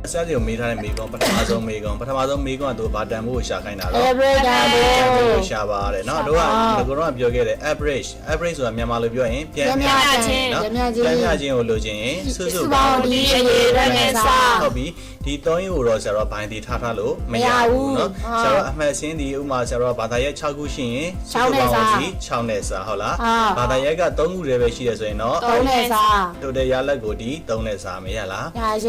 ဆရာကြီးကိုမေးထားတဲ့မေးခွန်းပထမဆုံးမေးခွန်းကသူဘာတန်ဖို့ရှာခိုင်းတာလဲ average တန်ဖို့ ရှာပါရတယ်နော်တို့ကတော့ပြောခဲ့တယ် average ဆိုတာမြန်မာလိုပြောရင်ပြန်မြချင်းနော်ပြန်မြချင်းကိုလိုချင်ရင်စုပေါင်းဒီအရေးရနဲ့စဟုတ်ပြီဒီ3ရက်ကိုတော့ဆရာတော်ဘိုင်းတီထားလို့မရဘူးเนาะဆရာတော်အမှတ်စင်းဒီဥမာဆရာတော်ဘာသာရက်6ခုရှိရင်6နဲ့စာ6နဲ့စာဟုတ်လားဘာသာရက်က3ခုတည်းပဲရှိတယ်ဆိုရင်တော့3နဲ့စာ တို့တဲ့ရလက်ကိုဒီ3နဲ့စာမရလား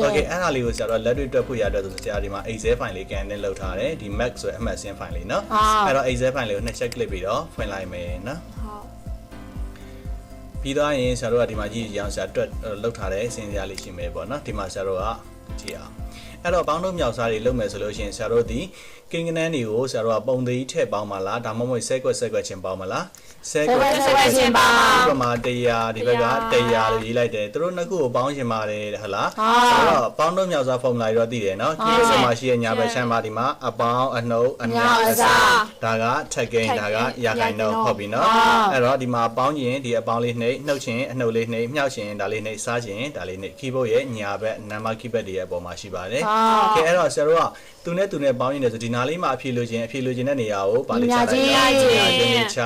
โอเคအဲ့ဒါလေးကိုဆရာတော်လက်တွေ့တွက်ဖို့ရတဲ့ဆိုဆရာဒီမှာ Excel file လေးကန်နဲ့လောက်ထားတယ်ဒီ Mac ဆိုအမှတ်စင်း file လေးเนาะအဲ့တော့ Excel file လေးကို2ချက် click ပြီးတော့ဖွင့်လိုက်မယ်เนาะပြီးတော့ရင်ဆရာတို့ကဒီမှာကြည့်ရအောင်ဆရာတွက်လောက်ထားတဲ့အစဉ်အရာလေးရှိမယ်ပေါ့เนาะဒီမှာဆရာတို့ကကြည့်အောင်အဲ့တော့ပေါင်းတို့မြောက်စားတွေလုပ်မယ်ဆိုလို့ရှိရင်ဆရာတို့ဒီကိန်းကနန်းတွေကိုဆရာတို့ကပုံသေးထည့်ပေါင်းမလားဒါမှမဟုတ်ဆဲကွက်ချင်းပေါင်းမလားဆဲကွက်ချင်းပေါင်းဒီဘက်မှာ100ဒီဘက်က100လို့ရေးလိုက်တယ်သူတို့နှစ်ခုကိုပေါင်းရှင်ပါတယ်ဟုတ်လားဆိုတော့ပေါင်းတို့မြောက်စား formula တွေတော့သိတယ်နော်ကိန်းစမှာရှိတဲ့ညာဘက်ချမ်းပါဒီမှာအပေါင်းအနှုတ်အမြောက်အစားဒါကထက်ကိန်းဒါကရာခိုင်နှုန်းဟုတ်ပြီနော်အဲ့တော့ဒီမှာပေါင်းရင်ဒီအပေါင်းလေးနှိပ်နှုတ်ချင်းအနှုတ်လေးနှိပ်မြောက်ချင်းဒါလေးနှိပ်စားချင်းဒါလေးနှိပ် keyboard ရဲ့ညာဘက် number keypad တွေရဲ့အပေါ်မှာရှိပါတယ်ကဲအဲ့တော့ဆရာတို့ကသူနဲ့ပေါင်းရင်လည်းဆိုဒီနားလေးမှာအဖြေလိုချင်တဲ့နေရာကိုပါလိမ့်ချလိုက်ချ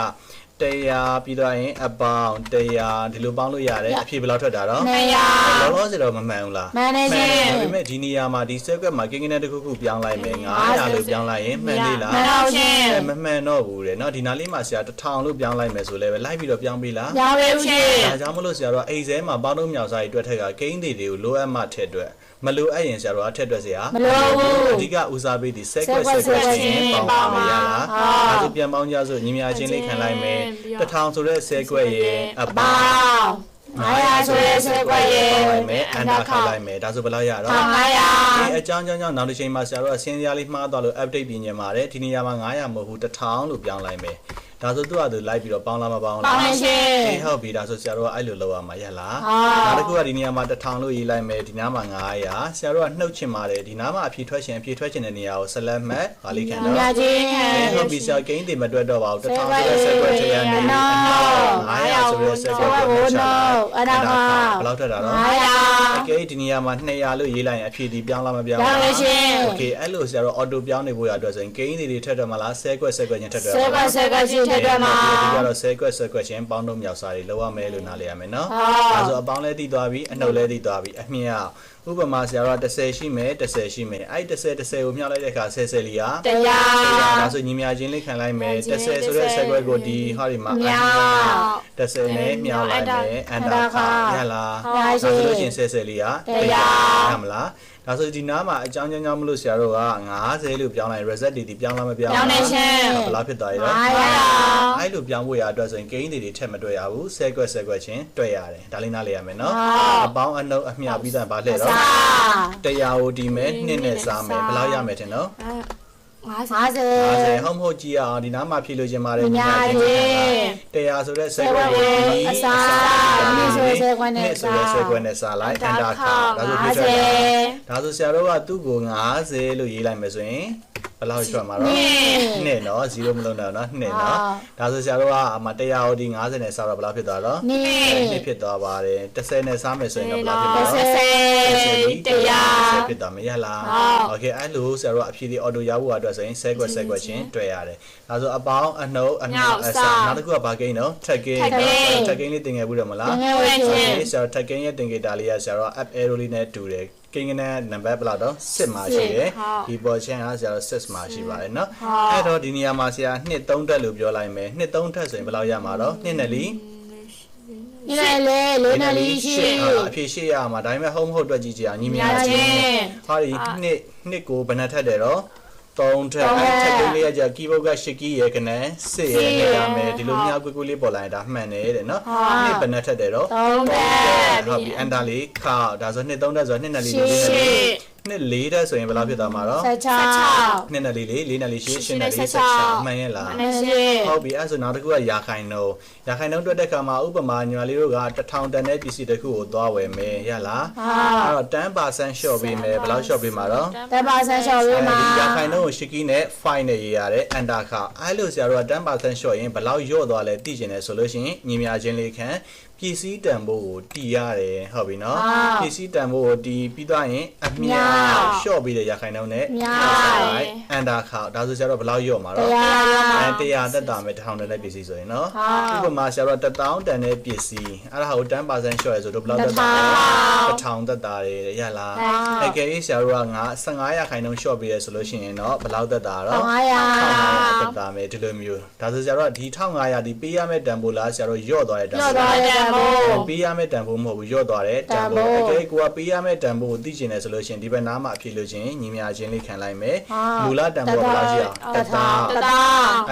100ပြီးတော့ရင်အပေါင်း100ဒီလိုပေါင်းလို့ရတယ်အဖြေဘယ်လောက်ထွက်တာတော့200လောလောဆယ်တော့မမှန်ဘူးလားမှန်တယ်ရှင်ဒါပေမဲ့ဒီနေရာမှာဒီ circuit မှာကိန်းကနန်းတစ်ခုပြောင်းလိုက်မယ်900လို့ပြောင်းလိုက်ရင်မှန်သေးလားမှန်ပါရှင်မမှန်တော့ဘူးတဲ့เนาะဒီနားလေးမှာဆရာ1000လို့ပြောင်းလိုက်မယ်ဆိုလည်းပဲလိုက်ပြီးတော့ပြောင်းပေးလားပြောင်းပေးဦးရှင်ဒါကြောင့်မလို့ဆရာတို့အိမ်ဆဲမှာပေါင်းလို့မြောက်စားကြီးတွက်ထက်ကကိန်းတွေကိုလိုအပ်မှထက်တွက်မလိုအပ်ရင်ဆရာတို့ကထက်တွက်เสียမလိုဘူးအဓိကဦးစားပေးဒီ circuit ချင်းပေါင်းပါမယ်ရလားဒါဆိုပြန်ပေါင်းကြဆိုညီမချင်းလေးခံလိုက်မယ်1000ဆိုတဲ့ circuit ရဲ့အပေါင်း900ဆိုတဲ့ circuit ရဲ့အန်တာခါလိုက်မယ်ဒါဆိုဘယ်လောက်ရတော့900ဒီအကြောင်းနောက်တစ်ချိန်မှာဆရာတို့အစင်းစရာလေးမှားသွားလို့ update ပြင်ညင်ပါတယ်ဒီနေရာမှာ900မဟုတ်ဘူး1000လို့ပြောင်းလိုက်မယ်ဒါဆိုသူကသူလိုက်ပြီးတော့ပေါင်းလားမပေါင်းလားပေါင်းရှင်အေးဟုတ်ပြီဒါဆိုဆရာတို့ကအဲ့လိုလုပ်ရမှာရလားဒါတကူကဒီနေရာမှာ1000လို့ရေးလိုက်မယ်ဒီနားမှာ900ဆရာတို့ကနှုတ်ချင်ပါတယ်ဒီနားမှာအဖြေထွက်ချင်တဲ့နေရာကို select မှတ်ဟာလေးခံတော့ဟုတ်ပြီဆရာကိန်းတွေမတွက်တော့ပါဘူး1000ဆိုတဲ့ circuit ထဲကနေ900ဆိုတဲ့ circuit ကိုချလိုက်အဲ့ဒါကဘယ်လောက်ထွက်တာတော့โอเคဒီနေရာမှာ200လို့ရေးလိုက်ရင်အဖြေဒီပြောင်းလားမပြောင်းလားပြောင်းရှင်โอเคအဲ့လိုဆရာတို့ auto ပြောင်းနေဖို့ရအတွက်ဆိုရင်ကိန်းတွေထက်တော့မလား circuit ချင်းထက်တော့circuit ချင်းထက်တော့မှာဒီကတော့ circuit ချင်းပေါင်းတို့မြောက်စားတွေလောက်ရမယ်လို့နားလည်ရမယ်နော်ဒါဆိုအပေါင်းလဲတည်သွားပြီအနှုတ်လဲတည်သွားပြီအမြင့်ဥပမာဆရာတို့10ရှိမယ်အဲ့10ကိုမြှောက်လိုက်တဲ့အခါ10လီဟာ100ဒါဆိုညီမချင်းလေးခံလိုက်မယ်10ဆိုတဲ့ circuit ကိုဒီဟောဒီမှာ10နဲ့မြှောက်လိုက်မယ်အန်တာခါရလားဒါဆိုလို့ရှိရင်10လီဟာ100ရမလားဒါဆိုဒီနားမှာအကြောင်းကြောင့်မလို့ဆရာတို့က90လို့ပြောင်းလိုက် reset တွေပြောင်းလားမပြောင်းဘူးပြောင်းနေရှင်ဘယ်လောက်ဖြစ်သွားရလဲအဲ့လိုပြောင်းဖို့ရအတွက်ဆိုရင်ကိန်းတွေထက်မတွေ့ရဘူး circuit ချင်းတွေ့ရတယ်ဒါလေးနားလည်ရမယ်နော်အပေါင်းအနှုတ်အမြပြီးသားဘာလှည့်တော့100ကိုဒီမဲ့2နဲ့စားမယ်ဘယ်လောက်ရမယ်ထင်တော့50ဟုတ်မဟုတ်ကြည့်အောင်ဒီနားမှာဖြည့်လို့ခြင်းပါတယ်ညီမချင်း100ဆိုတဲ့ circuit ကိုဒီအစား2ဆိုတဲ့ circuit နဲ့စားလိုက်အန်တာခါဒါဆိုဖြည့်ချက်ဒါဆိုဆရာတို့ကသူ့ကို50လို့ရေးလိုက်မယ်ဆိုရင်ဘယ်လောက်ထွက်မှာတော့2နော်0မလုံးတော့နော်2နော်ဒါဆိုဆရာတို့ကအမ100ဟိုဒီ50နဲ့စားတော့ဘယ်လောက်ဖြစ်သွားတော့2ဖြစ်သွားပါတယ်10နဲ့စားမယ်ဆိုရင်တော့ဘယ်လောက်ဖြစ်သွားတော့100ဖြစ်သွားမရလားโอเคအဲ့လိုဆရာတို့ကအဖြေတွေ auto ရဖို့အတွက်ဆိုရင် circuit ချင်းတွေ့ရတယ်ဒါဆိုအပေါင်းအနှုတ်အမြောက်အစားနောက်တစ်ခုကဘာကိန်းတော့ track gain လေးတင်ခဲ့ဘူးတယ်မလားဆရာတို့ track gain ရဲ့တင်ခဲ့တာလေးကဆရာတို့ up arrow လေးနဲ့တူတယ်ကိန်းကနန်းနံပါတ်ဘယ်လောက်တော့6မှာရှိတယ်ဒီပေါ်ချမ်းကဆရာတို့6မှာရှိပါတယ်เนาะအဲ့တော့ဒီနေရာမှာဆရာ2 3တက်လို့ပြောလိုက်မယ်2 3တက်ဆိုရင်ဘယ်လောက်ရမှာတော့2နဲ့လီ4နဲ့လီရှိအဖြေရှိရမှာဒါပေမဲ့ဟုတ်မဟုတ်တွက်ကြည့်ကြအောင်ညီမချင်းဟာဒီ2ကိုဘယ်နှထက်တယ်တော့3ထက်အဲ့ထက်လေးရကြ keyboard က8 key ရဲ့ကနေ6ရဲ့နဲ့ရမယ်ဒီလိုမြောက်ကွလေးပေါ်လာရင်ဒါမှန်တယ်တဲ့နော်နှစ်ဘယ်နှထက်တယ်တော့3ထက်ဟုတ်ပြီအန်တာလေးခါဒါဆို2 3ထက်ဆို2နဲ့လီနှစ်4တက်ဆိုရင်ဘယ်လောက်ဖြစ်သွားမှာတော့16နှစ်နဲ့4 4နဲ့4 8နဲ့4 16မှန်ရဲ့လားဟုတ်ပြီအဲ့ဆိုနောက်တစ်ခုကရာခိုင်နှုန်းတွက်တဲ့ခါမှာဥပမာညီမလေးတို့က1000တန်တဲ့ပစ္စည်းတစ်ခုကိုသွားဝယ်မယ်ရလားအဲ့တော့10% short ပေးမယ်ဘယ်လောက် short ပေးမှာတော့10% short ပေးမှာရာခိုင်နှုန်းကိုshiki နဲ့ fine နဲ့ရေးရတယ်အန်တာခါအဲ့လိုဆရာတို့က10% short ရင်ဘယ်လောက်လျော့သွားလဲသိကျင်တယ်ဆိုလို့ရှိရင်ညီမချင်းလေးခံ ပစ္စည်းတန်ဖိုးကိုတီးရတယ်ဟုတ်ပြီနော်ပစ္စည်းတန်ဖိုးကိုတီးပြီးသွားရင်အမြတ်ရှော့ပြီးတဲ့ရခိုင်နှုန်းနဲ့အန်ဒါခါဒါဆိုဆရာတို့ဘယ်လောက်ရော့မှာတော့100တက်တာမယ်1000တန်တဲ့ပစ္စည်းဆိုရင်နော်ဥပမာဆရာတို့1000တန်တဲ့ပစ္စည်းအဲ့ဒါကို10% ရှော့ရဆိုတို့ဘယ်လောက်တက်တာလဲ1000တက်တာတယ်ရလားအကယ်၍ဆရာတို့က15ရခိုင်နှုန်းရှော့ပြီးရဆိုလို့ရှိရင်တော့ဘယ်လောက်တက်တာတော့1500တက်တာမယ်ဒီလိုမျိုးဒါဆိုဆရာတို့ကဒီ1500ဒီပေးရမယ့်တန်ဖိုးလားဆရာတို့ရော့သွားတဲ့တန်ဖိုးပေးရမယ့်တန်ဖိုးမဟုတ်ဘူးရော့သွားတဲ့တန်ဖိုးအကယ်ကိုကပေးရမယ့်တန်ဖိုးကိုသိချင်တယ်ဆိုလို့ရှိရင်ဒီဘက်နားမှာအဖြစ်လို့ချင်းညီမချင်းလေးခံလိုက်မယ်မူလတန်ဖိုးကဘယ်လောက်ရှိအောင်တတာ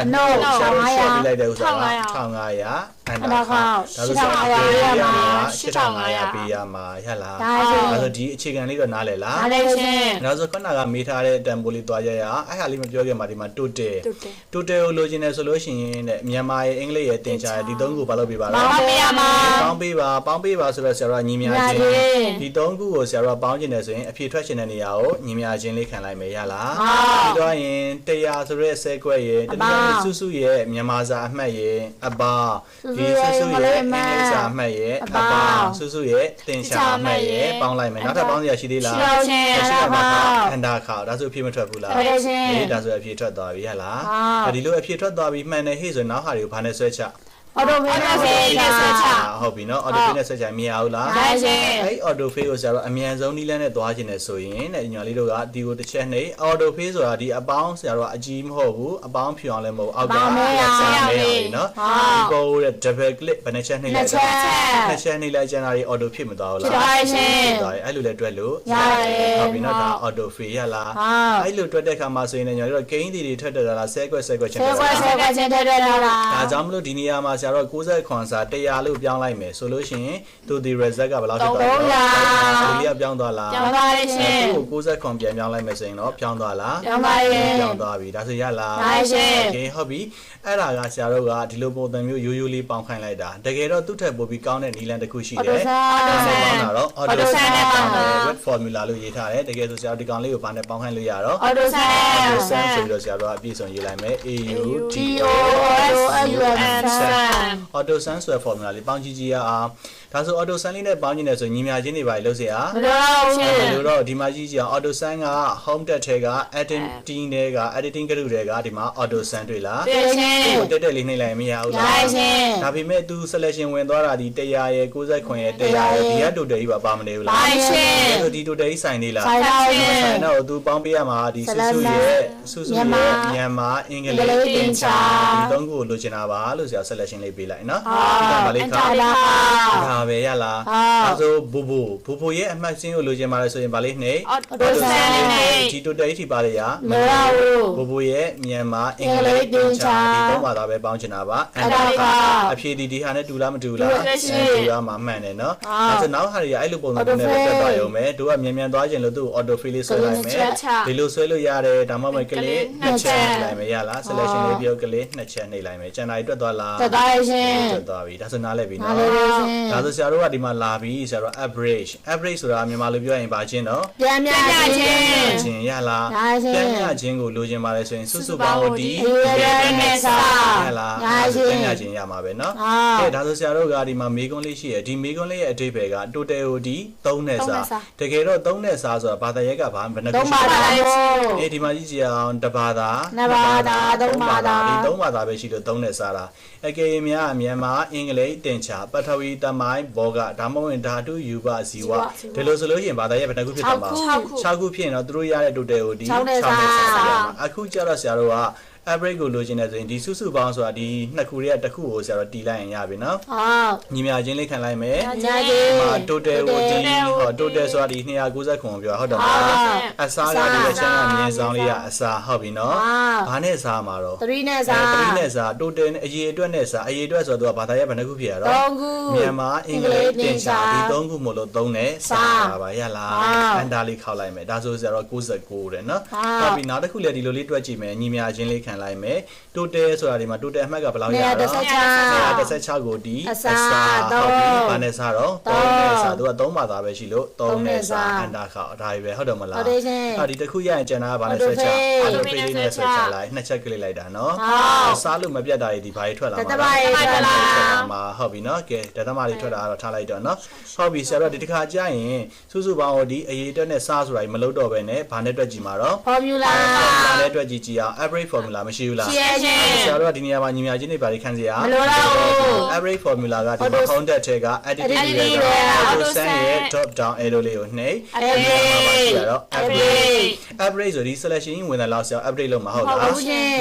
အနှုတ်ဆရာတို့ရှော့ပြီးလိုက်တဲ့ဥစ္စာက1500အန်ဒါခါဒါဆိုဆရာပေးရမှာ8500ပေးရမှာရလားဒါဆိုဒီအခြေခံလေးတော့နားလည်လားနားလည်ရှင်ဒါဆိုခုနကမေးထားတဲ့တန်ဖိုးလေးတွားရရအဲ့ဟာလေးမပြောခင်မှာဒီမှာ total ကိုလိုချင်တယ်ဆိုလို့ရှိရင်တဲ့မြန်မာရဲ့အင်္ဂလိပ်ရဲ့တင်ချာဒီ3ခုဘာလို့ပြပါလဲပေါင်းပေးရမှာပေါင်းပေးပါဆိုတော့ဆရာတို့ညီမြချင်းဒီ3ခုကိုဆရာတို့ပေါင်းချင်တယ်ဆိုရင်အဖြေထွက်ချင်တဲ့နေရာကိုညီမြချင်းလေးခံလိုက်မယ်ရလားပြီးတော့ရင်100ဆိုတဲ့ဆဲခွက်ရဲ့တနည်းစုစုရဲ့မြန်မာစာအမှတ်ရဲ့အပါဒီစုစုရဲ့အင်္ဂလိပ်စာအမှတ်ရဲ့အပါစုစုရဲ့တင်ချာအမှတ်ရဲ့ပေါင်းလိုက်မယ်နောက်ထပ်ပေါင်းစရာရှိသေးလားရှိပါပါအန်ဒါခါဒါဆိုအဖြေမထွက်ဘူးလားအေးဒါဆိုအဖြေထွက်သွားပြီဟဲ့လားဒီလိုအဖြေထွက်သွားပြီမှန်တယ်ဟေ့ဆိုနောက်ဟာတွေကိုဘာနဲ့ဆွဲချအော်တိုဖေးနဲ့ဆွဲချဟုတ်ပြီနော်အော်တိုဖေးနဲ့ဆွဲချမြင်အောင်လားမှန်ရှင်အဲ့အော်တိုဖေးကိုဆရာတို့အမြန်ဆုံးနည်းလမ်းနဲ့သွားခြင်းနဲ့ဆိုရင်တဲ့ညီမလေးတို့ကဒီကိုတစ်ချက်နှိပ်အော်တိုဖေးဆိုတာဒီအပေါင်းဆရာတို့ကအကြီးမဟုတ်ဘူးအပေါင်းဖြူအောင်လည်းမဟုတ်အောက်ကဆရာမဲရည်နော်ဒီကိုတဲ့ double click ဘယ်နှချက်နှိပ်လိုက်နှစ်ချက်နှိပ်လိုက်ကျန်တာတွေအော်တိုဖြစ်မသွားဘူးလားဖြစ်ပါရှင်အဲ့လိုလဲတွက်လို့ရတယ်ဟုတ်ပြီနော်ဒါအော်တိုဖေးရလားအဲ့လိုတွက်တဲ့အခါမှာဆိုရင်ညီမလေးတို့ဂိမ်းတွေထွက်တက်တာလားဆဲကွက်ချင်းထွက်တက်တာလားဒါကြောင့်မလို့ဒီနေရာမှာဆရာတို့60ခွန်စာ100လို့ပြောင်းလိုက်မယ်ဆိုလို့ရှိရင်သူဒီ result ကဘယ်လောက်ဖြစ်သွားလဲ300ဒီကပြောင်းသွားလားပြောင်းသွားပါရှင်သူ့ကို60ခွန်ပြန်ပြောင်းလိုက်မယ်ဆိုရင်တော့ပြောင်းသွားလားပြောင်းပါရဲ့ပြောင်းသွားပြီဒါဆိုရလားဟုတ်ရှင်โอเคဟုတ်ပြီအဲ့ဒါကဆရာတို့ကဒီလိုပုံစံမျိုးရိုးရိုးလေးပေါင်းခိုင်းလိုက်တာတကယ်တော့သူ့ထက်ပိုပြီးကောင်းတဲ့နည်းလမ်းတစ်ခုရှိတယ်အော်တိုဆန်ပေါင်းတာတော့အော်တိုဆန်နဲ့ပေါင်းတယ် web formula လို့ရေးထားတယ်တကယ်ဆိုဆရာတို့ဒီကောင်လေးကိုဘာနဲ့ပေါင်းခိုင်းလို့ရတော့အော်တိုဆန်ဆိုပြီးတော့ဆရာတို့ကအပြည့်စုံရေးလိုက်မယ် auto sun ဆိုတဲ့ formula လေးပေါင်းကြည့်ကြရအောင်ဒါဆို auto sun လေးနဲ့ပေါင်းကြည့်နေဆိုညီမချင်းတွေပါလို့ဆရာမလို့ရှင်လို့တော့ဒီမှာကြည့်ကြအောင် auto sun က home tab ထဲက editing ထဲက editing ကရုထဲကဒီမှာ auto sun တွေ့လားတွေ့ရှင်တက်လေးနှိပ်လိုက်မရဘူးလားတွေ့ရှင်ဒါပေမဲ့သူ selection ဝင်သွားတာဒီ100ရဲ့60ခွန်ရဲ့100ရဲ့ဒီက total ကြီးပါမနေဘူးလားတွေ့ရှင်ဒီ total ကြီးဆိုင်နေလားဆိုင်ပါရှင်ဆိုင်တော့သူပေါင်းပေးရမှာဒီစုစုရဲ့မြန်မာအင်္ဂလိပ်တင်ချာဒီ3ခုကိုလိုချင်တာပါလို့ဆရာ selection လေးပေးလိုက်နော်ဒီကမလေးခါဒါပဲရလားအဲဆိုဘူဘူရဲ့အမှတ်စင်းကိုလိုချင်ပါလဲဆိုရင်ဗာလေးနှိပ်အော်တိုဆန်နဲ့ဒီ total ထိပါလေရမရဘူးဘူရဲ့မြန်မာအင်္ဂလိပ်တင်ချာဒီ3ပါသားပဲပေါင်းချင်တာပါအဲ့ဒါကအဖြေဒီဟာနဲ့တူလားမတူလားတူရမှာမှန်တယ်နော်အဲဆိုနောက်ဟာတွေကအဲ့လိုပုံစံနဲ့ပဲတက်သွားရုံပဲတို့ကမြန်သွားခြင်းလို့သူ့ကို auto fill လေးဆွဲလိုက်မယ်ဒီလိုဆွဲလို့ရတယ်ဒါမှမဟုတ်ကလေး2ချက်နှိပ်လိုက်မယ်ရလား selection လေးပြောကလေး2ချက်နှိပ်လိုက်မယ်ကျန်တာတွေတွက်သွားလားတွက်သွားရှင်တွက်သွားပြီဒါဆိုနားလည်ပြီနော်ဒါဆိုဆရာတို့ကဒီမှာလာပြီဆရာတို့ average ဆိုတာမြန်မာလိုပြောရင်ဘာချင်းတော့ပြန်မြချင်းရလားပြန်မြချင်းကိုလိုချင်ပါလဲဆိုရင်စုစုပေါင်းကိုဒီနဲ့စာရလားပြန်မြချင်းရမှာပဲเนาะအဲဒါဆိုဆရာတို့ကဒီမှာမေးခွန်းလေးရှိရဒီမေးခွန်းလေးရဲ့အဓိပ္ပာယ်က total ကိုဒီ3နဲ့စာတကယ်တော့3နဲ့စာဆိုတာဘာသာရက်ကဘာဘယ်နှခုရှိလဲဒီမှာကြည့်ကြအောင်တစ်ဘာသာနှစ်ဘာသာသုံးဘာသာဒီ3ဘာသာပဲရှိလို့3နဲ့စာတာအကယ်၍များမြန်မာအင်္ဂလိပ်တင်ချာပထဝီတမိုင်းဘောဂဒါမှမဟုတ်ဓာတုယူပဇီဝဒီလိုဆိုလို့ရှိရင်ဘာသာရပ်ဘယ်နှခုဖြစ်သွားမှာ6ခုဖြစ်ရင်တော့သူတို့ရတဲ့ total ကိုဒီ6နဲ့စာရမှာအခုကျတော့ဆရာတို့ကaverage ကိုလိုချင်တဲ့ဆိုရင်ဒီစုစုပေါင်းဆိုတာဒီနှစ်ခုရဲ့တစ်ခုကိုဆရာတို့တီးလိုက်ရင်ရပြီနော်ဟုတ်ညီမချင်းလေးခံလိုက်မယ်ညီမချင်း total ကိုဒီဟော total ဆိုတာဒီ290ခွန်ပြောဟုတ်တယ်မလားအစားကဒီချမ်းကမြင်ဆောင်လေးကအစားဟုတ်ပြီနော်ဘာနဲ့စားမှာတော့3နဲ့စား total အရေးအတွက်နဲ့စားအရေးအတွက်ဆိုတော့သူကဘာသာရပ်ဘယ်နှခုဖြစ်ရတော့3ခုမြန်မာအင်္ဂလိပ်တင်ချာဒီ3ခုမို့လို့3နဲ့စားပါရလားအန်တာလေးခောက်လိုက်မယ်ဒါဆိုဆရာတို့69တဲ့နော်ဟုတ်ပြီနောက်တစ်ခုလည်းဒီလိုလေးတွက်ကြည့်မယ်ညီမချင်းလေးခံ လိုက်မယ်တိုတယ်ဆိုတာဒီမှာတိုတယ်အမှတ်ကဘယ်လောက်ရတော့116ကိုဒီအစာဟုတ်ပြီဘာနဲ့စားတော့3နဲ့စားသူက3ပါသားပဲရှိလို့3နဲ့စားအန်တာခေါဒါပဲဟုတ်တယ်မလားဒီတစ်ခုရရင်ကျန်တာကဘာနဲ့ဆွဲချအော်တိုဖေးလေးနဲ့ဆွဲချလိုက်နှစ်ချက်ကလေးလိုက်တာနော်စားလို့မပြတ်တာဒီဘာတွေထွက်လာမှာဟုတ်ပြီနော်ကဲဒသမတွေထွက်လာတော့ထားလိုက်တော့နော်ဟုတ်ပြီဆရာတို့ဒီတစ်ခါကြာရင်စုစုပေါင်းဒီအရေးအတွက်နဲ့စားဆိုတာမလုပ်တော့ပဲနဲ့ဘာနဲ့တွက်ကြည့်မှာတော့ formula နဲ့တွက်ကြည့်ကြည့်အောင် average formula မရှိဘူးလားဆရာတို့ကဒီနေရာမှာညီမချင်းတွေဘာတွေခန်းစရာ မလိုတော့ဘူး average formula ကဒီမှာ content ထဲက additive ရဲ့ auto sum ရဲ့ drop down arrow လေးကိုနှိပ် average ဆိုဒီ selection ဝင်လာလောက်ဆရာ update လုပ်မှာဟုတ်လား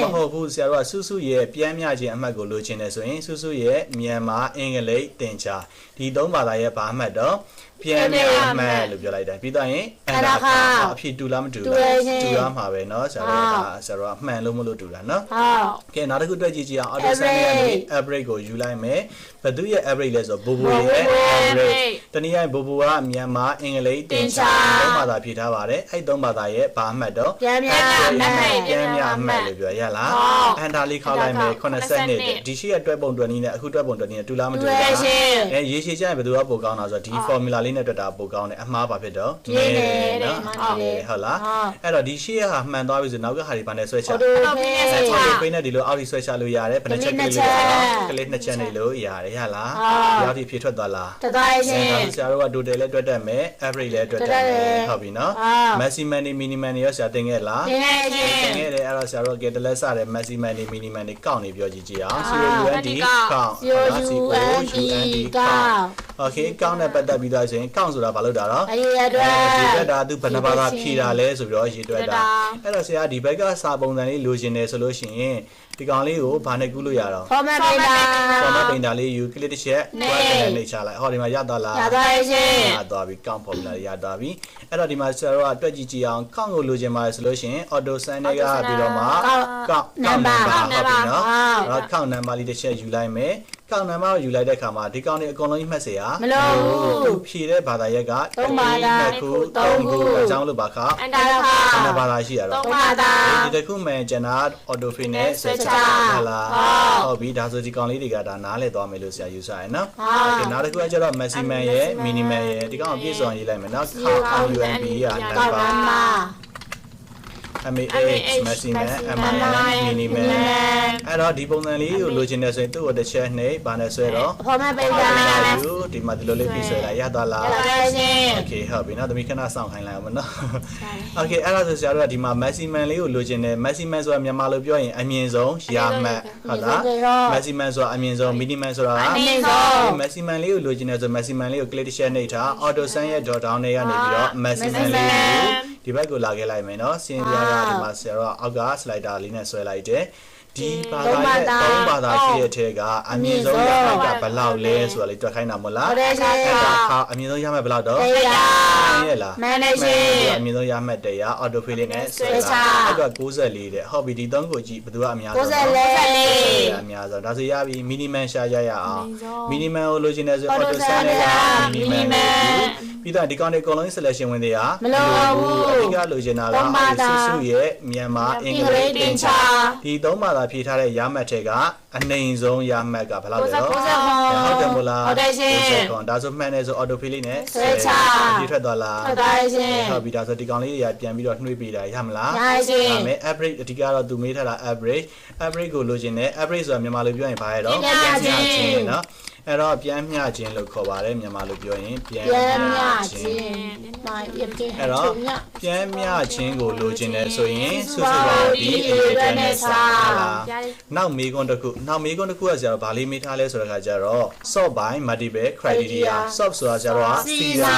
မဟုတ်ဘူးဆရာတို့ကစုစုရဲ့ပြန်မြခြင်းအမှတ်ကိုလိုချင်တယ်ဆိုရင်စုစုရဲ့မြန်မာအင်္ဂလိပ်သင်ချာဒီ3ဘာသာရဲ့ဘာအမှတ်တော့ပြန်မြအမှတ်လို့ပြောလိုက်တယ်ပြီးတော့ရင်အန်တာခါအဖြစ်တူလားမတူလားတူရမှာပဲเนาะဆရာတို့ကမှန်လို့မလို့တူတာเนาะဟုတ်ကဲနောက်တစ်ခုတွက်ကြည့်ကြည့်အောင် auto sum ရဲ့ average ကိုယူလိုက်မယ်ဘယ်သူရဲ့ average လဲဆိုဘိုဘိုရဲ့ average တနည်းအားဖြင့်ဘိုဘိုကမြန်မာအင်္ဂလိပ်သင်ချာ3ဘာသာဖြည့်ထားပါတယ်အဲ့3ဘာသာရဲ့ဘာအမှတ်တော့ပြန်မြအမှတ်လို့ပြောရလားအန်တာလေးခေါက်လိုက်မယ်82ဒီရှိရဲ့တွက်ပုံတွက်နည်းနဲ့အခုတွက်ပုံတွက်နည်းနဲ့တူလားမတူလားအဲရေရှည်ကျရင်ဘယ်သူကပိုကောင်းတာဆိုတော့ဒီ formula လေးနဲ့တွက်တာပိုကောင်းတယ်အမှားပါဖြစ်တော့နည်းတယ်နော်ဟုတ်လားအဲ့တော့ဒီရှိရဲ့ဟာမှန်သွားပြီဆိုနောက်ကဟာဒီဘာနဲ့ဆွဲချအော်တိုဖေးနဲ့ဒီလိုအောက်ထိဆွဲချလို့ရတယ်ဘယ်နှချက်ကလေးလဲကလေး2ချက်နေလို့ရတယ်ရလားရောက်ဒီဖြည့်ထွက်သွားလားထွက်သွားရှင်ဆရာတို့က total လဲတွက်တတ်မယ် average လဲတွက်တတ်မယ်ဟုတ်ပြီနော် maximum နဲ့ minimum တွေရောဆရာသင်ခဲ့လားသင်ခဲ့တယ်အဲ့တော့ဆရာတို့ကတလက်စတဲ့ maximum နဲ့ minimum တွေကောက်နေပြောကြည့်ကြည့်အောင် COUND ကောက် COUND ကောက် okay ကောက်နဲ့ပတ်သက်ပြီးတော့ဆိုရင်ကောက်ဆိုတာဘာလို့တာတော့အရေးအတွက်ဒီဘက်ကသူဘယ်နှဘာသာဖြည့်တာလဲဆိုပြီးတော့ရေးတွက်တာအဲ့တော့ဆရာဒီဘက်ကစာပုံစံလေးလိုချင်တယ်ဆိုလို့ရှိရင်ဒီကောင်လေးကိုဘာနဲ့ကူးလို့ရတော့ format painter လေးယူ click တစ်ချက်တွဲနဲ့နှိပ်ချလိုက်ဟောဒီမှာရသွားလားရသွားရဲ့ရှင်ရသွားပြီ count formula ရသွားပြီအဲ့တော့ဒီမှာဆရာတို့ကတွက်ကြည့်ကြည့်အောင် count ကိုလိုချင်ပါတယ်ဆိုလို့ရှိရင် auto sum နဲ့ကပြီးတော့မှ count number ဟုတ်ပြီနော်အဲ့တော့ count number လေးတစ်ချက်ယူလိုက်မယ်ကောက်နံပါတ်ယူလိုက်တဲ့အခါမှာဒီကောင်တွေအကုန်လုံးကြီးမှတ်เสียမလို့သူဖြည့်တဲ့ဘာသာရက်က3ဘာသာခု3ခုအကြောင်းလို့ပါခအန်တာခအန်တာဘာသာရှိရတော့3ဘာသာဒီတစ်ခုမှန်ကျန်တာ auto fill နဲ့ဆွဲချဟုတ်လားဟုတ်ပြီဒါဆိုဒီကောင်လေးတွေကဒါနားလဲသွားမယ်လို့ဆရာယူဆရယ်နော်โอเคနောက်တစ်ခုကကျတော့ maximum ရဲ့ minimum ရဲ့ဒီကောင်အပြည့်စုံရေးလိုက်မယ်နော် count UNB ကနံပါတ်MAH maximum minimum အဲ့တော့ဒီပုံစံလေးကိုလိုချင်တယ်ဆိုရင်သူ့ကိုတစ်ချက်နှိပ်ဘာနဲ့ဆွဲတော့ format painter ဒီမှာဒီလိုလေးပြီးဆွဲလိုက်ရသွားလားရပါတယ်ရှင် okay ဟုတ်ပြီနော်သမီးခဏစောင့်ခိုင်းလိုက်အောင်မနော် okay အဲ့ဒါဆိုဆရာတို့ကဒီမှာ maximum လေးကိုလိုချင်တယ် maximum ဆိုတာမြန်မာလိုပြောရင်အမြင့်ဆုံးရမှတ်ဟုတ်လား maximum ဆိုတာအမြင့်ဆုံး minimum ဆိုတာအမြင့်ဆုံး maximum လေးကိုလိုချင်တယ်ဆို maximum လေးကို click တစ်ချက်နှိပ်ထား auto sum ရဲ့ drop down တွေကနေပြီးတော့ maximum လေးကိုဒီဘက်ကိုလာခဲ့လိုက်မယ်နော်စင်ပြားကဒီမှာဆရာတို့အောက်က slider လေးနဲ့ဆွဲလိုက်တယ်ဒီဘာသာရဲ့3ဘာသာရှိတဲ့အထက်ကအမြင့်ဆုံးရမှတ်ကဘယ်လောက်လဲဆိုတာလေးတွက်ခိုင်းတာမဟုတ်လားဟုတ်တယ်ရှင်အဲ့ဒါအမြင့်ဆုံးရမှတ်ဘယ်လောက်တော့100လား manage အမြင့်ဆုံးရမှတ်100 auto fill နဲ့ဆွဲချအဲ့ဒါ94တဲ့ဟုတ်ပြီဒီ3ကိုကြည့်ဘယ်သူကအများဆုံး94အများဆုံးဒါဆိုရပြီ minimum ရှာရရအောင် minimum ကိုလိုချင်တယ်ဆို auto sum နဲ့ minimum ပြီးတော့ဒီကောင်တွေအကုန်လုံး selection ဝင်သေးရမလို့ဘူးအဓိကလိုချင်တာကစုစုရဲ့မြန်မာအင်္ဂလိပ်သင်ချာဒီ3ဘာသာဖြည့်ထားတဲ့ရမှတ်တွေကအနှိမ်ဆုံးရမှတ်ကဘယ်လောက်လဲတော့ဟုတ်တယ်မို့လားဟုတ်တယ်ရှင်ဒါဆိုမှန်တယ်ဆို auto fill နဲ့ဆွဲချဖြည့်ထွက်သွားလားဟုတ်ပါတယ်ရှင်ဟုတ်ပြီဒါဆိုဒီကောင်လေးတွေကပြန်ပြီးတော့နှွေးပေးတာရမလားရရှင်ဒါမဲ့ average အဓိကတော့သူမေးထားတာ average ကိုလိုချင်တယ် average ဆိုတာမြန်မာလိုပြောရင်ဘာလဲတော့ပြန်မျှခြင်းနော်အဲ့တော့ပြန်မျှခြင်းလို့ခေါ်ပါတယ်မြန်မာလိုပြောရင်ပြန်မျှခြင်းအဲ့တော့ပြန်မျှခြင်းကိုလိုချင်တယ်ဆိုရင်စုစုပေါင်းဒီအရေးအတွက်နဲ့စားလားနောက်မေးခွန်းတစ်ခုကဆရာတို့ဗာလေးမေးထားလဲဆိုတဲ့ခါကျတော့ sort by multiple criteria sort ဆိုတာဆရာတို့ကစီတာ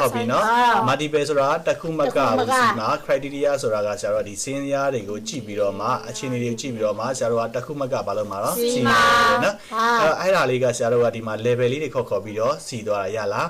ဟုတ်ပြီနော် multiple ဆိုတာတစ်ခုမကဘူးစီမှာ criteria ဆိုတာကဆရာတို့ဒီစင်းရားတွေကိုကြည့်ပြီးတော့မှအခြေအနေတွေကိုကြည့်ပြီးတော့မှဆရာတို့ကတစ်ခုမကဘာလို့မှာတော့စီမှာနော်အဲ့ဒါလေးကဆရာတို့က ကဒီမှာ level လေးတွေခေါ်ပြီးတော့စီသွားတာရလား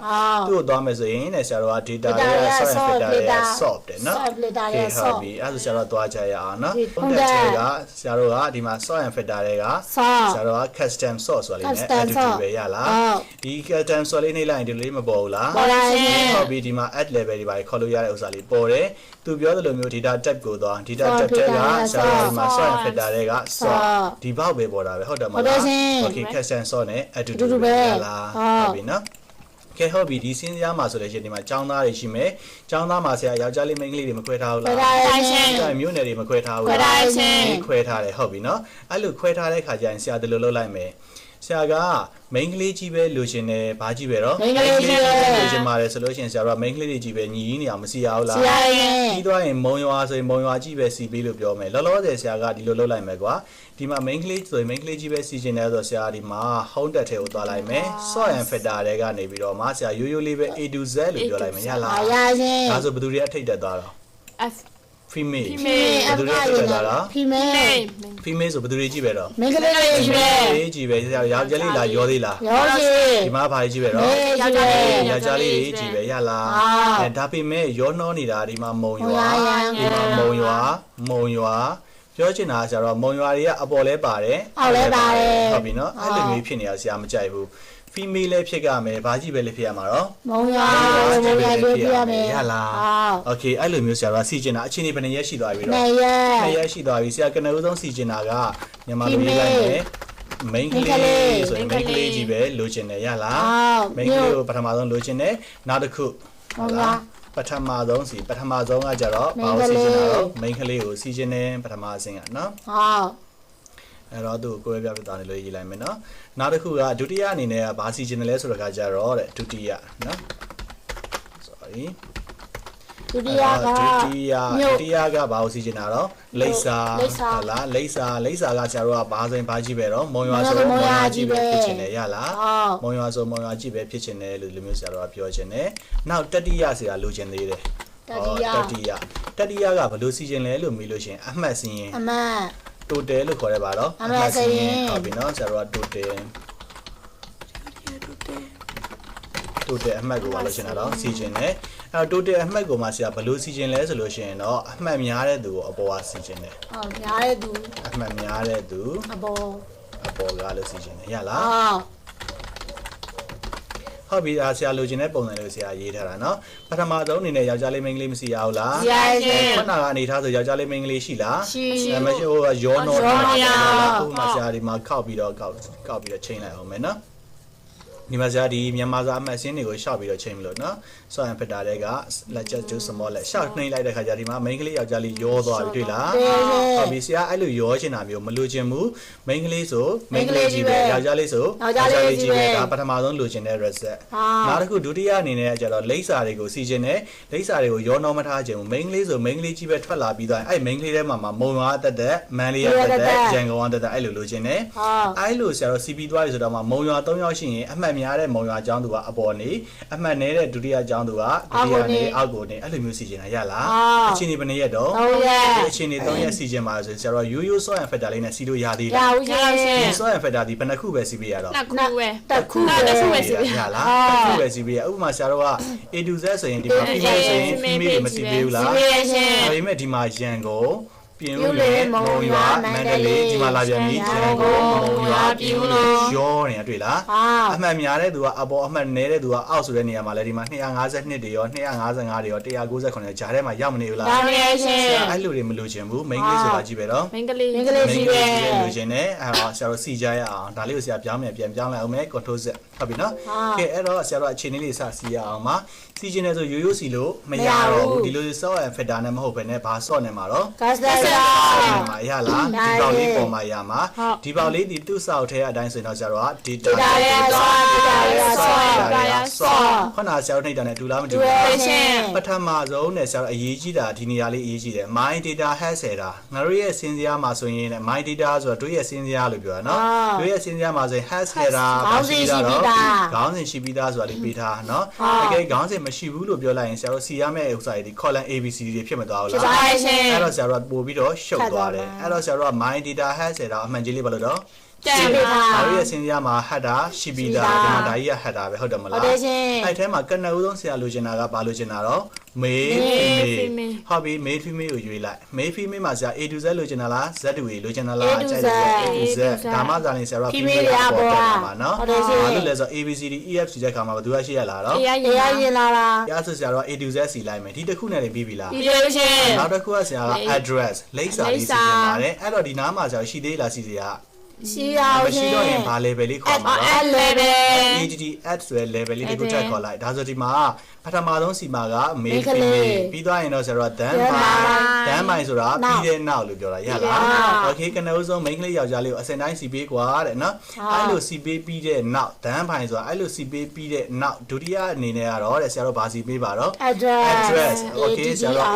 ဟုတ် သူ့ကိုသွားမယ်ဆိုရင်နဲ့ဆရာတော်က data တွေက soft filter တွေက soft တယ်နော် soft filter တွေ ဟုတ် soft ပြီအဲ့ဒါဆိုဆရာတော်သွားကြရအောင်နော် ဟုတ်တယ် ကဆရာတော်ကဒီမှာ soft and filter တွေက soft ဆရာတော်က custom soft ဆိုတာလေးနဲ့ custom attitude soft ပဲရလား ဟုတ် ဒီ custom soft လေးနှိပ်လိုက်ရင်ဒီလေးမပေါ်ဘူးလား ပေါ်လာရှင် ဟုတ်ပြီဒီမှာ add level တွေပါခေါ်လို့ရတဲ့ဥစ္စာလေးပေါ်တယ်သူပြောသလိုမျိုး data tab ကိုသွား data tab ကဆရာတော်ဒီမှာ soft and filter တွေက soft ဒီဘောက်ပဲပေါ်တာပဲဟုတ်တယ်မလား okay custom soft နဲ့ attitude ပဲရလားဟုတ်ပြီနော်ကဲဟုတ်ပြီဒီစင်းစရာမှာဆိုလည်းရှင်ဒီမှာចောင်းသားတွေရှိမယ်ចောင်းသားမှာဆရာယောက်ျားလေးမိန်းကလေးတွေမခွဲထားဘူးလား တိုင်းရှင် မြို့နယ်တွေမခွဲထားဘူး ခွဲထားရှင် ခွဲထားတယ်ဟုတ်ပြီနော်အဲ့လိုခွဲထားတဲ့ခါကျရင်ဆရာဒီလိုလုပ်လိုက်မယ်ဆရာကမိန်းကလေးကြီးပဲလိုချင်တယ်ဘာကြီးပဲတော့ မိန်းကလေးကြီးပဲ လိုချင်ပါတယ်ဆိုလို့ရှိရင်ဆရာတို့ကမိန်းကလေးတွေကြီးပဲညီကြီးနေအောင်မစီရဘူးလား စီရရင် ပြီးသွားရင်မုံရွာဆိုရင်မုံရွာကြီးပဲစီပေးလို့ပြောမယ်လောလောဆယ်ဆရာကဒီလိုလုပ်လိုက်မယ်ကွာဒီမှာ main ကလေးဆိုရင် main ကလေးကြီးပဲစီကျင်တယ်ဆိုတော့ဆရာဒီမှာ home tab ထဲကိုသွားလိုက်မယ် sort and filter တွေကနေပြီးတော့မှဆရာရိုးရိုးလေးပဲ A to Z လို့ပြောလိုက်မယ်ရလား ရရှင် ဒါဆိုဘယ်သူတွေအထိတ်တက်သွားတော့ F female ဖီမေး ဘယ်သူတွေအထိတ်တက်သွားတော့ ဖီမေး female ဆိုဘယ်သူတွေကြီးပဲတော့ မိန်းကလေးလေးကြီးပဲ အေးကြီးပဲဆရာယောက်ျားလေးလားရောသေးလား ရောရှင် ဒီမှာဘာကြီးပဲတော့ ယောက်ျားလေး ယောက်ျားလေးကြီးပဲရလားဒါပေမဲ့ရောနှောနေတာဒီမှာမုံရွာဒီမှာမုံရွာပြောချင်တာဆရာတော့မုံရွာတွေကအပေါ်လဲပါတယ် အောက်လဲပါတယ် ဟုတ်ပြီနော်အဲ့လိုမျိုးဖြစ်နေတာဆရာမကြိုက်ဘူး female လည်းဖြစ်ကြမယ်ဘာကြီးပဲလည်းဖြစ်ရမှာတော့ မုံရွာလေးပြရမယ် ရလား okay အဲ့လိုမျိုးဆရာကစီကျင်တာအချင်းနေဘယ်နှရက်ရှိသွားပြီတော့ နေရ 2ရက်ရှိသွားပြီဆရာကနဦးဆုံးစီကျင်တာကမြန်မာလူကြီးလိုက်မယ် main ကလေးဆိုရင် main ကလေးကြီးပဲလိုချင်တယ်ရလား main ကလေးကိုပထမဆုံးလိုချင်တယ်နောက်တစ်ခု ဟုတ်လား ပထမဆုံးကကြတော့ဘာလို့စီကျင်တာတော့ main ကလေးကိုစီကျင်တယ်ပထမအဆင့်ကနော် ဟုတ် အဲ့တော့သူ့ကိုကိုယ်ပြပြတာနေလို့ရေးလိုက်မယ်နော်နောက်တစ်ခုကဒုတိယအနေနဲ့ကဘာစီကျင်တယ်လဲဆိုတော့ကကြတော့တဲ့ဒုတိယနော် sorry ဒုတိယက ဒုတိယကဘာကိုစီကျင်တာတော့လိပ်စာဟုတ်လားလိပ်စာကဆရာတို့ကဘာဆိုရင်ဘာကြီးပဲတော့မုံရွာဆိုမုံရွာကြီးပဲဖြစ်ချင်တယ်ရလားမုံရွာဆိုမုံရွာကြီးပဲဖြစ်ချင်တယ်လို့လူမျိုးဆရာတို့ကပြောချင်တယ်နောက်တတိယဆရာလိုချင်သေးတယ်တတိယကဘယ်လိုစီကျင်လဲလို့မေးလို့ရှိရင်အမှတ်စင်းရင် အမတ် total လို့ခေါ်ရပါတော့ အမှတ်စင်းရင် ဟုတ်ပြီနော်ဆရာတို့က total အမှတ်ကိုပါလို့ရှင်းတာတော့စီကျင်တယ်အဲ့တော့ total အမှတ်ကိုမှဆရာဘယ်လိုစီကျင်လဲဆိုလို့ရှိရင်တော့အမှတ်များတဲ့သူကိုအပေါ်ကစီကျင်တယ် ဟုတ်များတဲ့သူ အမှတ်များတဲ့သူ အပေါ် ကလို့စီကျင်တယ်ရလား ဟုတ်ဟုတ်ပြီဆရာလိုချင်တဲ့ပုံစံလေးဆရာရေးထားတာနော်ပထမဆုံးအနေနဲ့ယောက်ျားလေးမိန်းကလေးမစီရဘူးလား ရရှင် ခုနကအနေထားဆိုယောက်ျားလေးမိန်းကလေးရှိလား ရှိ မရှိဟိုရောနော် ရောနော် ဟိုမှာဆရာဒီမှာခောက်ပြီးတော့ချိန်လိုက်အောင်မယ်နော်ဒီမှာဆရာဒီမြန်မာစာအမှတ်စင်းတွေကိုရှော့ပြီးတော့ချိန်မလို့နော်ဆော့ရန်ဖက်တာတွေက let's just do small လက်ရှော့နှိမ့်လိုက်တဲ့ခါကျဒီမှာမိန်းကလေးယောက်ျားလေးရောသွားပြီတွေ့လားဟုတ်ပြီဆရာအဲ့လိုရောချင်တာမျိုးမလိုချင်ဘူးမိန်းကလေးဆိုမိန်းကလေးကြီးပဲယောက်ျားလေးဆိုကြီးပဲဒါပထမဆုံးလိုချင်တဲ့ reset နောက်တစ်ခုဒုတိယအနေနဲ့ကျတော့လိပ်စာတွေကိုစီချင်တယ်လိပ်စာတွေကိုရောနှောမထားချင်ဘူးမိန်းကလေးဆိုမိန်းကလေးကြီးပဲထွက်လာပြီးသွားအဲ့မိန်းကလေးထဲမှာမုံရွာတက်တက်မန်လေးရတက်တက်ရန်ကုန်တက်တက်အဲ့လိုလိုချင်တယ်အဲ့လိုဆရာတော့ CP သွားပြီဆိုတော့မှမုံရွာ3ယောက်ရှိရင်အမှတ်များတဲ့မုံရွာကျောင်းသူကအပေါ်နေအမှတ်နည်းတဲ့ဒုတိယကျောင်းသူကဒုတိယနေအောက်ကိုနေအဲ့လိုမျိုးစီချင်တာရလားအချင်းနေဘယ်နှစ်ရက်တော့အချင်းနေ3ရက်စီချင်ပါဆိုဆရာတော့ရိုးရိုးဆော့ရန်ဖက်တာလေးနဲ့စီလို့ရသေးလား ရရှင် ဆော့ရန်ဖက်တာဒီဘယ်နှခုပဲစီပေးရတော့ နှစ်ခုပဲ တစ်ခုပဲ ရလားတစ်ခုပဲစီပေးရဥပမာဆရာတို့က A to Z ဆိုရင်ဒီမှာ female ဆိုရင် female ကိုမစီပေးဘူးလား ရရှင် ဒါပေမဲ့ဒီမှာရန်ကုန်ပြင်ဦးလွင်မုံရွာမန္တလေးဒီမှာလာပြန်ပြီရန်ကုန်မုံရွာပြင်ဦးလွင်ရောနေတာတွေ့လားအမှတ်များတဲ့သူကအပေါ်အမှတ်နည်းတဲ့သူကအောက်ဆိုတဲ့နေရာမှာလည်းဒီမှာ252တွေရော255တွေရော198ဂျားထဲမှာရောက်မနေဘူးလား ဒါနေရှင် အဲ့လိုတွေမလို့ချင်ဘူး main ကလေးဆိုတာကြည့်ပဲတော့ မိန်းကလေး မိန်းကလေးကြီးပဲ လို့ချင်တယ်အဲ့တော့ဆရာတို့စီကြရအောင်ဒါလေးကိုဆရာပြောင်းပြန်ပြောင်းလိုက်အောင်မယ် control z ဟုတ်ပြီနော်ကဲအဲ့တော့ဆရာတို့အခြေအနေလေးစစီရအောင်ပါစီကျင်တယ်ဆိုရိုးရိုးစီလို့မရတော့ဘူးဒီလိုစော့ရ filter နဲ့မဟုတ်ဘဲနဲ့ဘာစော့နေမှာတော့ ကတ်စတာ မှာရလားဒီပေါက်လေးပေါ်မှာရမှာဒီပေါက်လေးဒီသူ့စောက်ထဲအတိုင်းဆိုရင်တော့ဆရာတို့က data ခုနဆရာတို့နှိပ်တာနဲ့တူလားမတူဘူးပထမဆုံးနဲ့ဆရာတို့အရေးကြီးတာဒီနေရာလေးအရေးကြီးတယ် my data has ဆိုတာငါတို့ရဲ့စင်းစရာမှာဆိုရင် my data ဆိုတာတို့ရဲ့စင်းစရာလို့ပြောတာနော်တို့ရဲ့စင်းစရာမှာဆိုရင် has ဆိုတာခေါင်းစဉ်ရှိပြီးသားဆိုတာလေးပေးထားနော်တကယ်ခေါင်းစဉ်မရှိဘူးလို့ပြောလိုက်ရင်ဆရာတို့စီရမယ့်ဥစ္စာတွေဒီ column abcd တွေဖြစ်မသွားဘူးလားအဲ့တော့ဆရာတို့ပို့ပြီးတော့ရှုပ်သွားတယ်အဲ့တော့ဆရာတို့က my data has ဆိုတာအမှန်ကြီးလေးဘာလို့တော့ ကြံပေးထား ဒါရဲ့စင်စရာမှာဟတ်တာရှိပြီးသားဒီမှာဒါကြီးကဟတ်တာပဲဟုတ်တယ်မလား ဟုတ်တယ်ရှင် အဲ့ထဲမှာကနဦးဆုံးဆရာလိုချင်တာကဘာလိုချင်တာတော့မေးဟုတ်ပြီမေးဖီမေးကိုရွေးလိုက်မေးဖီမေးမှာဆရာ A to Z လိုချင်တာလား Z to A လိုချင်တာလားကြိုက်တယ် A to Z ဒါမှသာရင်ဆရာကဖီမေးရပေါ်တယ်မှာနော်ဘာလို့လဲဆိုတော့ A B C D E F စီတဲ့ခါမှာဘယ်သူကရှိရလားတော့ တရားရင်လာတာ ရဆိုဆရာတော့ A to Z စီလိုက်မယ်ဒီတစ်ခုနဲ့ပြီးပြီလား ဒီလိုရှင် နောက်တစ်ခုကဆရာက address လိပ်စာလေးစီစဉ်ပါတယ်အဲ့တော့ဒီနားမှာဆရာရှိသေးလားစီစရာ ရှိရအောင် မရှိ ရှင် တော့ရင်ဘာ level လေးခေါ်မှာ အဲ့ level AGD add ဆိုတဲ့ level လေးကိုတက်ခေါ်လိုက်ဒါဆိုဒီမှာပထမဆုံးစီမှာက mail ပြီးသွားရင်တော့ဆရာတော့ then by ဆိုတာပြီးတဲ့နောက်လို့ပြောတာရလား okay ကနဦးဆုံး main ကလေးယောက်ျားလေးကိုအစင်တိုင်းစီပေးกว่าတဲ့နော်အဲ့လိုစီပေးပြီးတဲ့နောက် then by ဆိုတာအဲ့လိုစီပေးပြီးတဲ့နောက်ဒုတိယအနေနဲ့ကတော့တဲ့ဆရာတော့ဘာစီပေးပါတော့ address okay ဆရာတော့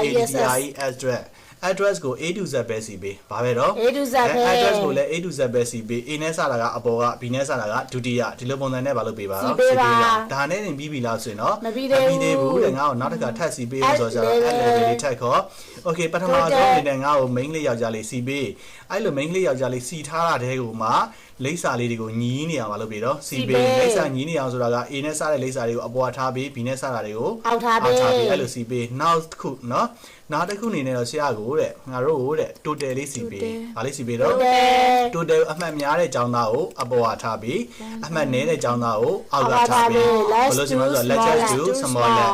address address ကို A to Z ပဲစီပေးဘာပဲတော့ A to Z ပဲ address ကိုလည်း A to Z ပဲစီပေး A နဲ့စတာကအပေါ်က B နဲ့စတာကဒုတိယဒီလိုပုံစံနဲ့ဘာလုပ်ပေးပါတော့စီပေးပါဒါနဲ့တင်ပြီးပြီလားဆိုရင်တော့မပြီးသေးဘူးတဲ့ငါ့ကိုနောက်တစ်ခါထပ်စီပေးလို့ဆိုတော့ level လေးထပ်ခေါ် okay ပထမဆုံးအနေနဲ့ငါ့ကို main လေးယောက်ျားလေးစီပေးအဲ့လို main လေးယောက်ျားလေးစီထားတာတဲ့ကိုမှလိပ်စာလေးတွေကိုညီးနေအောင်မလုပ်ပေးတော့စီပေးလိပ်စာညီးနေအောင်ဆိုတာက A နဲ့စတဲ့လိပ်စာတွေကိုအပေါ်ထားပေး B နဲ့စတာတွေကိုအောက်ထားပေးအဲ့လိုစီပေးနောက်တစ်ခုနော်နောက်တစ်ခုအနေနဲ့တော့ဆရာကိုတဲ့ငါတို့ကိုတဲ့ total လေးစီပေးဗာလေးစီပေးတော့ total အမှတ်များတဲ့ကျောင်းသားကိုအပေါ်ထားပြီးအမှတ်နည်းတဲ့ကျောင်းသားကိုအောက်ကထားပြီးဘယ်လိုစီမလဲဆိုတော့ let's just do small let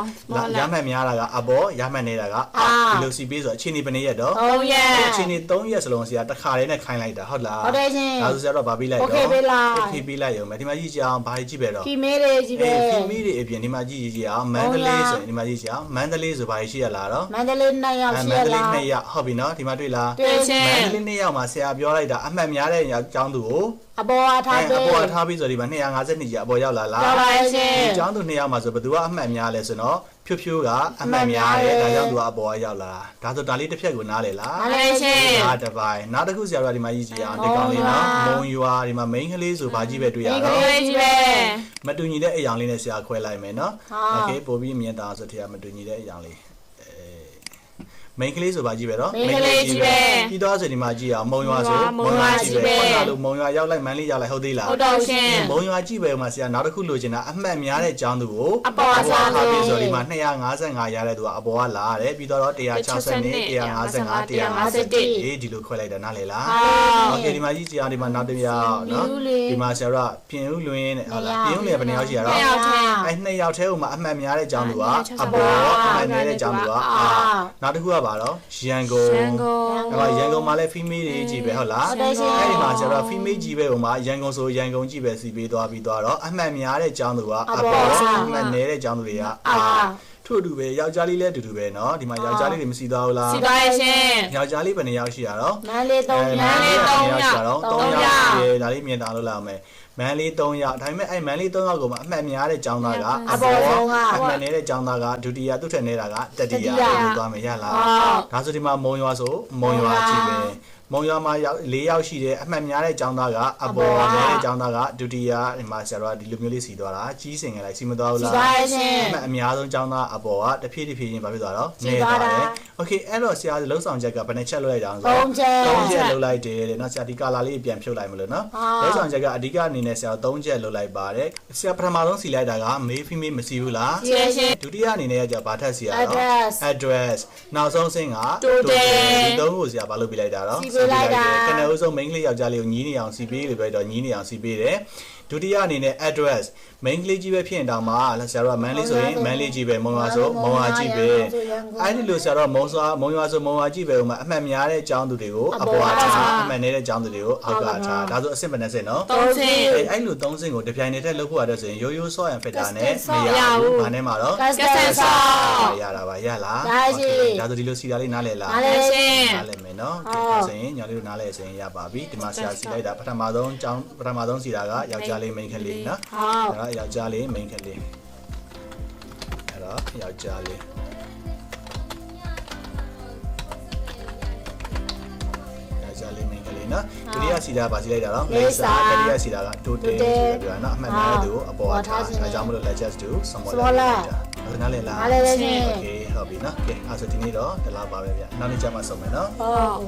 ရမှတ်များတာကအပေါ်ရမှတ်နေတာကဒီလိုစီပေးဆိုအချိန်ဒီဘယ်နည်းရက်တော့3ရက်အချိန်ဒီ3ရက်စလုံးဆရာတစ်ခါတည်းနဲ့ခိုင်းလိုက်တာဟုတ်လားဟုတ်တယ်ရှင်ဒါဆိုဆရာတော့ဗာပေးလိုက်တော့ okay ပေးလိုက် okay ပေးလိုက်ရုံပဲဒီမှာကြည့်ကြအောင်ဘာကြည့်ပဲတော့ female တွေကြီးပဲ female တွေအပြင်ဒီမှာကြည့်ကြည့်အောင်မန္တလေးဆိုရင်ဒီမှာကြည့်ကြအောင်မန္တလေးဆိုဘာရှိရလားတော့မန္တလေး2ယောက်ရှိရလားမန္တလေး2ယောက်ဟုတ်ပြီနော်ဒီမှာတွေ့လားတွေ့ရှင်မန္တလေး2ယောက်မှာဆရာပြောလိုက်တာအမှတ်များတဲ့ကျောင်းသူကိုအပေါ်ထားပေးအပေါ်ထားပြီးဆိုဒီမှာ252ကြီးအပေါ်ရောက်လာလားရောက်ပါရှင်ဒီကျောင်းသူ2ယောက်မှာဆိုဘယ်သူကအမှတ်များလဲဆိုတော့ဖြိုးဖြိုးကအမှတ်များတယ်ဒါကြောင့်သူကအပေါ်ရောက်လာဒါဆိုဒါလေးတစ်ဖြက်ကိုနားလေလားနားလေရှင်ဒါတစ်ပိုင်းနောက်တစ်ခုဆရာတို့ဒီမှာကြည့်ကြည့်အောင်ဒီကောင်လေးနော်မုံရွာဒီမှာ main ကလေးဆိုဘာကြီးပဲတွေ့ရတော့ main ကြီးပဲမတူညီတဲ့အရာလေးနဲ့ဆရာခွဲလိုက်မယ်နော် okay ပို့ပြီးမြင်တာဆိုတရားမတူညီတဲ့အရာလေးmain ကလေးဆိုပါကြည့်ပဲနော် main ကလေးကြီးပဲပြီးတော့ဆိုဒီမှာကြည့်အောင်မုံရွာဆိုမုံရွာကြည့်ပဲခေါင်းလို့မုံရွာရောက်လိုက်မန်းလေးရောက်လိုက်ဟုတ်သေးလားဟုတ်တော့ရှင်မုံရွာကြည့်ပဲမှာဆရာနောက်တစ်ခုလိုချင်တာအမှတ်များတဲ့ကျောင်းသူကိုအပေါ်ထားပြီးဆိုဒီမှာ255ရတဲ့သူကအပေါ်ကလာရတယ်ပြီးတော့160နဲ့155 151ဒီလိုခွဲလိုက်တာနားလေလားโอเคဒီမှာကြည့်ကြအောင်ဒီမှာနောက်တစ်ယောက်နော်ဒီမှာဆရာတို့ပြင်ဦးလွင်တဲ့ဟုတ်လားပြင်ဦးလွင်ဘယ်နှယောက်ရှိရတော့အဲ2ယောက်ထဲဟိုမှာအမှတ်များတဲ့ကျောင်းသူကအပေါ်အမှတ်နည်းတဲ့ကျောင်းသူကနောက်တစ်ခုကပါတော့ရန်ကုန်အဲ့မှာရန်ကုန်မှာလည်း female တွေကြီးပဲဟုတ်လားအဲ့ဒီမှာကျတော့ female ကြီးပဲဟိုမှာရန်ကုန်ဆိုရန်ကုန်ကြီးပဲစီပေးသွားပြီးတော့အမှတ်များတဲ့ကျောင်းသူကအပေါ်အမှတ်နည်းတဲ့ကျောင်းသူတွေကထို့အတူပဲယောက်ျားလေးလည်းအတူတူပဲเนาะဒီမှာယောက်ျားလေးတွေမစီသွားဘူးလားစီသွားရဲ့ရှင်ယောက်ျားလေးဘယ်နှယောက်ရှိရတော့မန်းလေး3ယောက်ရှိရတော့3ယောက်ဒါလေးမြင်တာလို့လာမယ်မန်းလေး3ယောက်ဒါပေမဲ့အဲ့မန်းလေး3ယောက်ကိုမှအမှတ်များတဲ့ကျောင်းသားကအပေါ်အမှတ်နည်းတဲ့ကျောင်းသားကဒုတိယသူ့ထက်နေတာကတတိယလို့သွားမယ်ရလားဒါဆိုဒီမှာမုံရွာဆိုမုံရွာကြည့်ပဲမုံရွာမှာ4ယောက်ရှိတယ်အမှတ်များတဲ့ကျောင်းသားကအပေါ်နဲ့ကျောင်းသားကဒုတိယဒီမှာဆရာတော်ကဒီလိုမျိုးလေးစီသွားတာကြီးစင်ခဲ့လိုက်စီမသွားဘူးလားစီသွားရဲ့ရှင်အမှတ်အများဆုံးကျောင်းသားအပေါ်ကတဖြည်းဖြည်းချင်းဘာဖြစ်သွားတော့နေသွားတယ်โอเคအဲ့တော့ဆရာလုံးဆောင်ချက်ကဘယ်နှချက်လုပ်လိုက်တာဆို3ချက်လုပ်လိုက်တယ်တဲ့နော်ဆရာဒီကာလာလေးပြန်ဖြုတ်လိုက်မလို့နော်လုံးဆောင်ချက်ကအဓိကအနေနဲ့ဆရာ3ချက်လုပ်လိုက်ပါတယ်ဆရာပထမဆုံးစီလိုက်တာကမေးဖိမေးမစီဘူးလားစီရရှင်ဒုတိယအနေနဲ့ကဘာထက်စီရတော့ address နောက်ဆုံးဆင်းက total ဒီ3ကိုဆရာဘာလုပ်ပြလိုက်တာတော့စီပေးလိုက်တာကနဦးဆုံး main လေးယောက်ျားလေးကိုညီးနေအောင်စီပေးလို့ပဲတော့ညီးနေအောင်စီပေးတယ်ဒုတိယအနေနဲ့ address main လေးကြီးပဲဖြစ်ရင်တောင်မှဆရာတို့က man လေးဆိုရင် man လေးကြီးပဲမုံရွာဆိုမုံရွာကြီးပဲအဲ့ဒီလိုဆရာတို့မုံရွာဆိုမုံရွာကြီးပဲဟိုမှာအမှတ်များတဲ့ကျောင်းသူတွေကိုအပေါ်ထားအမှတ်နည်းတဲ့ကျောင်းသူတွေကိုအောက်ကထားဒါဆိုအစစ်မနဲ့စစ်နော်3ဆင့်အဲ့လို3ဆင့်ကိုတစ်ပြိုင်တည်းထက်လုပ်ဖို့ရတဲ့ဆိုရင်ရိုးရိုးဆော့ရန်ဖက်တာနဲ့မရဘူးဘာနဲ့မှာတော့ custom ဆော့ရတာပါရလား ဒါရှိဒါဆိုဒီလိုစီတာလေးနားလဲလားနားလဲရှင်နားလဲမယ်နော်ဒါဆိုရင်ညာလေးတို့နားလဲဆိုရင်ရပါပြီဒီမှာဆရာစီလိုက်တာပထမဆုံးစီတာကယောက်ျားလေး main ကလေးနော်ဒါကယောက်ျားလေး main ကလေးအဲ့တော့ယောက်ျားလေးmain ကလေးနော်ဒုတိယစီတာပါစီလိုက်တာတော့လိပ်စာတတိယစီတာက total ဆိုပြီးပြောနော်အမှတ်များတဲ့သူအပေါ်ထားဒါကြောင့်မလို့ let's just do small let နားလဲလားနားလဲရှင် okay ဟုတ်ပြီနော်ကဲအဲ့ဆိုဒီနေ့တော့ဒီလောက်ပါပဲဗျနောက်နေ့ကျမှဆုံးမယ်နော်ဟုတ်